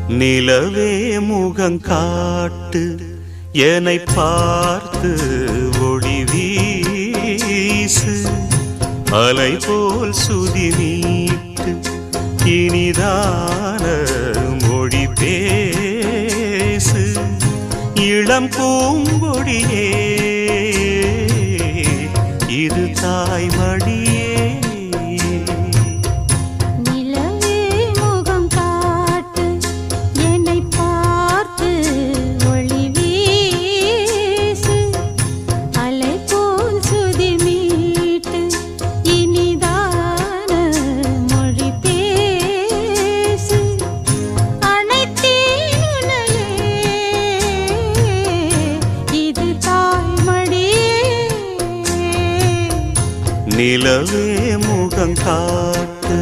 நிலவே முகங்காட்டு என்னை பார்த்து ஒளி வீசு அலை போல் சுதி நீட்டு இனிதான மொழி பேசு இளம் பூங்கொடியே இது தாய்மடியே நிலவே முகங்காட்டு